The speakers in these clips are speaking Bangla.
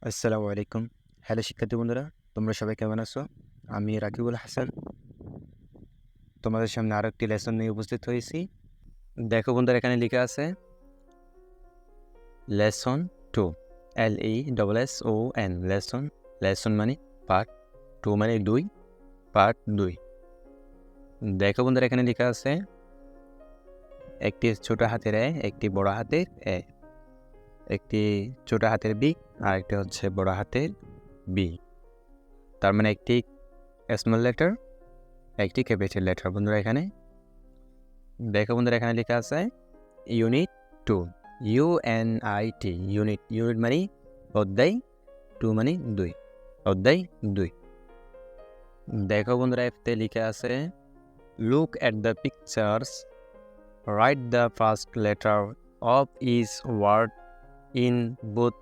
আসসালামু আলাইকুম। হ্যালো শিক্ষার্থী বন্ধুরা, তোমরা সবাই কেমন আছো? আমি রাকিবুল হাসান তোমাদের সামনে আরো একটি লেসন নিয়ে উপস্থিত হয়েছি। দেখো বন্ধুরা, এখানে লেখা আছে লেসন 2, LESSON লেসন মানে পার্ট, 2 মানে 2, পার্ট 2। দেখো বন্ধুরা, এখানে লেখা আছে একটি ছোট হাতের এ, একটি বড় হাতের এ, একটি ছোট হাতের বি আর একটি হচ্ছে বড় হাতের বি। তার মানে একটি স্মল লেটার, একটি ক্যাপিটাল লেটার। বন্ধুরা এখানে দেখো বন্ধুরা, এখানে লেখা আছে ইউনিট 2, UNIT, ইউনিট মানে অধ্যায়, 2 মানে 2, অধ্যায় 2। দেখো বন্ধুরা, এতে লেখা আছে look at the pictures, write the first letter of each word in both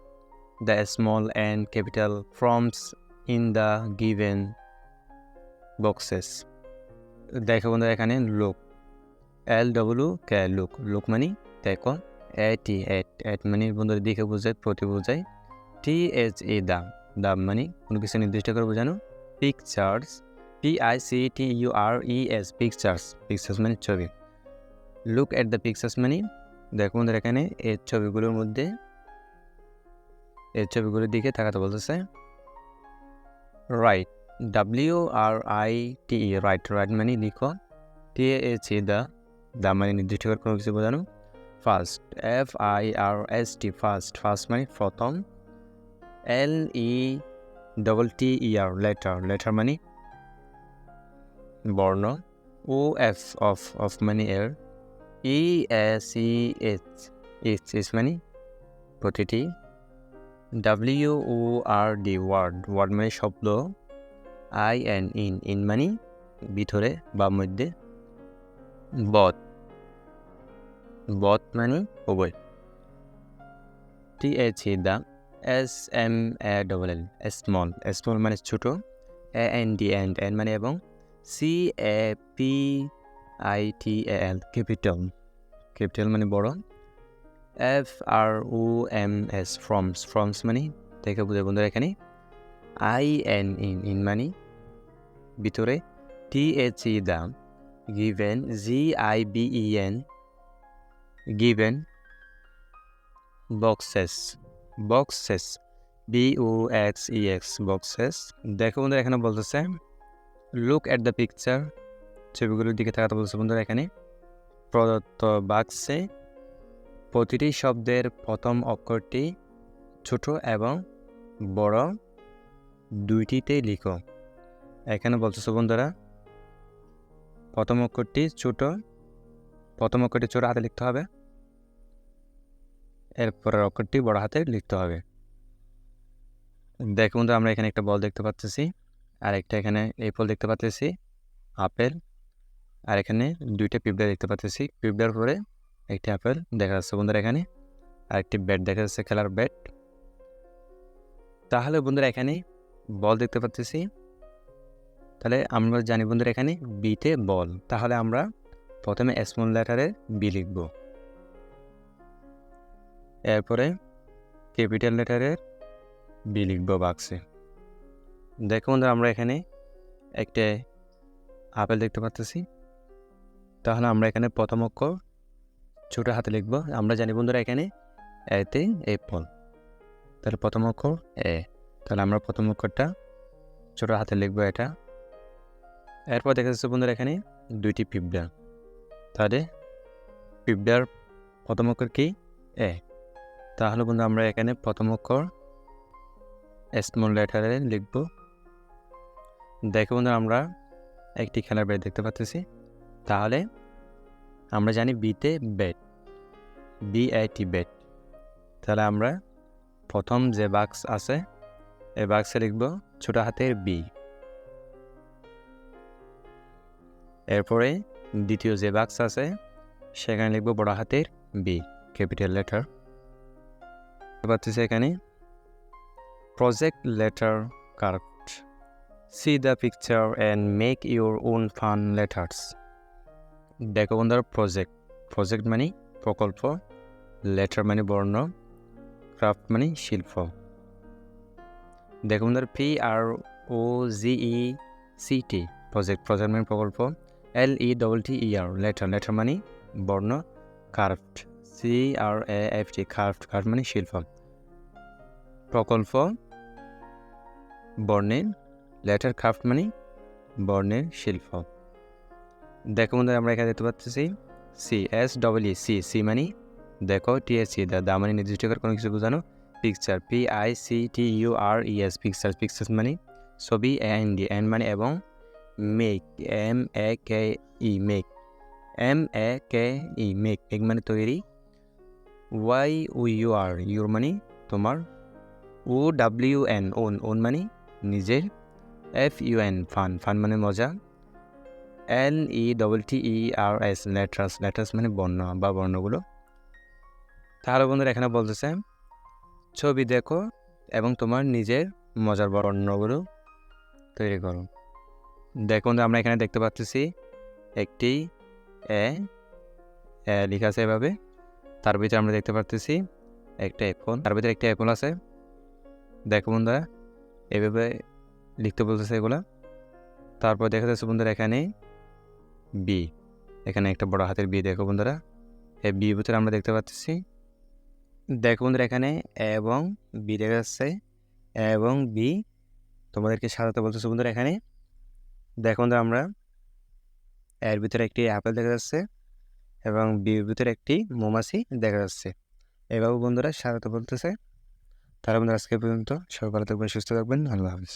the small and capital forms in the given boxes. দেখো বন্ধুরা, এখানে লুক, LWK, লুক মানে দেখো, এট মানে বন্ধুরা দেখে বোঝায়, প্রতি বোঝায়। THE দাম মানে কোনো কিছু নির্দিষ্ট করে বোঝানো। পিকচার্স, PICTURES, পিকচার্স মানে ছবি। লুক এট দ্য পিকচার্স মানে দেখো বন্ধুরা, এখানে এই ছবিগুলোর মধ্যে, এই ছবিগুলোর দিকে তাকাতে বলতেছে। রাইট, WRITE, রাইট মানে লিখো। THE দাম মানে নির্দিষ্ট করে কোনো কিছু বোঝানো। ফার্স্ট, FIRST, ফার্স্ট মানে প্রথম। LETTER, লেটার মানে বর্ণ। OF মানে এর। ESEH মানে প্রতিটি। WORD, ওয়ার্ড মানে শব্দ। IN মানে ভিতরে বা মধ্যে। বথ মানে উভয়। THE SMALL, স্মল মানে ছোট। AND মানে এবং। CAPITAL, ক্যাপিটাল মানে বড়। FROMS, ফ্রমস মানে দেখে বুঝে বন্ধুরা এখানে। IN মানে ভিতরে। THE given, GIVEN, given. Boxes, BOXES, boxes. দেখো বন্ধুরা, এখানে বলতেছে লুক এট দ্য পিকচার, ছবিগুলোর দিকে তাকাতে বলছে বন্ধুরা। এখানে প্রদত্ত বাক্সে প্রতিটি শব্দের প্রথম অক্ষরটি ছোট এবং বড় দুইটিতেই লিখো। এখানে বলতেছে বন্ধুরা, প্রথম অক্ষরটি ছোট হাতে লিখতে হবে, এরপরের অক্ষরটি বড় হাতে লিখতে হবে। দেখো বন্ধুরা, আমরা এখানে একটা বল দেখতে পাচ্ছি, আর একটা এখানে এপল দেখতে পাচ্ছি, আপেল। আর এখানে দুইটা পিঁপড়া দেখতে পাচ্ছি, পিঁপড়ার পরে একটি আপেল দেখা যাচ্ছে বন্ধুরা এখানে। আর একটি ব্যাট দেখা যাচ্ছে, খেলার ব্যাট। তাহলে বন্ধুরা এখানে বল দেখতে পাচ্ছি, তাহলে আমরা জানি বন্ধুরা এখানে বিতে বল। তাহলে আমরা প্রথমে স্মল লেটারে বি লিখব, এরপরে ক্যাপিটাল লেটারের বি লিখব বাক্সে। দেখো বন্ধুরা, আমরা এখানে একটা আপেল দেখতে পাচ্ছি, তাহলে আমরা এখানে প্রথম অক্ষর ছোট হাতে লিখব। আমরা জানি বন্ধুরা এখানে এতে এপল, তাহলে প্রথম অক্ষর এ, তাহলে আমরা প্রথম অক্ষরটা ছোট হাতে লিখব এটা। এরপর দেখা যাচ্ছে বন্ধুরা এখানে দুইটি পিঁপড়া, তাহলে পিঁপড়ার প্রথম অক্ষর কি এ, তাহলে বন্ধু আমরা এখানে প্রথম অক্ষর স্মল লেটারে লিখব। দেখো বন্ধু, আমরা একটি খেলার ব্যাট দেখতে পাচ্ছি, তাহলে আমরা জানি বিতে ব্যাট, BAT, ব্যাট। তাহলে আমরা প্রথম যে বাক্স আছে এই বাক্সে লিখব ছোট হাতের বি, এরপরে দ্বিতীয় যে বাক্স আছে সেখানে লিখব বড় হাতের বি, ক্যাপিটাল লেটার। পাচ্ছি এখানে project letter correct, see the picture and make your own fun letters. দেখো বন্ধুরা, প্রজেক্ট মানে প্রকল্প, লেটার মানে বর্ণ, ক্রাফট মানে শিল্প। দেখো বন্ধুরা PROJECT প্রজেক্ট মানে প্রকল্প, LETTER লেটার মানে বর্ণ, কার্ভড CRAFT কার্ভড মানে শিল্প, প্রকল্প বর্ণের, লেটার ক্রাফট মানে বর্ণের শিল্প। দেখো বন্ধুরা আমরা এখানে দেখতে পাচ্ছি CSEE মানে দেখো, THC দা মানে নির্দিষ্ট করে কোনো কিছু বোঝানো, পিকচার PICTURES পিকচার মানে ছবি, এন মানে এবং, মেক মেক মানে তৈরি, ইউর মানে তোমার, ওন মানে নিজের, ফান মানে মজা, LETTERS লেটার্স মানে বর্ণ বা বর্ণগুলো। তাহলে বন্ধুরা এখানে বলতেছে ছবি দেখো এবং তোমার নিজের মজার বর্ণগুলো তৈরি করো। দেখো বন্ধুরা আমরা এখানে দেখতে পাচ্ছি একটি লেখা আছে এভাবে, তার ভিতরে আমরা দেখতে পাচ্ছি একটা অ্যাপল, তার ভিতরে একটা অ্যাপল আছে। দেখো বন্ধুরা এভাবে লিখতে বলতেছে এগুলা। তারপর দেখা যাচ্ছে বন্ধুরা এখানে বি, এখানে একটা বড় হাতের বি। দেখো বন্ধুরা এই বি ভিতরে আমরা দেখতে পাচ্ছি, দেখো বন্ধুরা এখানে এবং বি দেখা যাচ্ছে, এবং বি তোমাদেরকে সাজাতে বলতেছে বন্ধুরা এখানে। দেখো বন্ধুরা আমরা এর ভিতরে একটি আপেল দেখা যাচ্ছে এবং বির ভিতরে একটি মৌমাছি দেখা যাচ্ছে, এভাবে বন্ধুরা সাজাতে বলতেছে। তাহলে বন্ধুরা আজকে পর্যন্ত, সবাই ভালো থাকবেন, সুস্থ থাকবেন, আল্লাহ হাফিজ।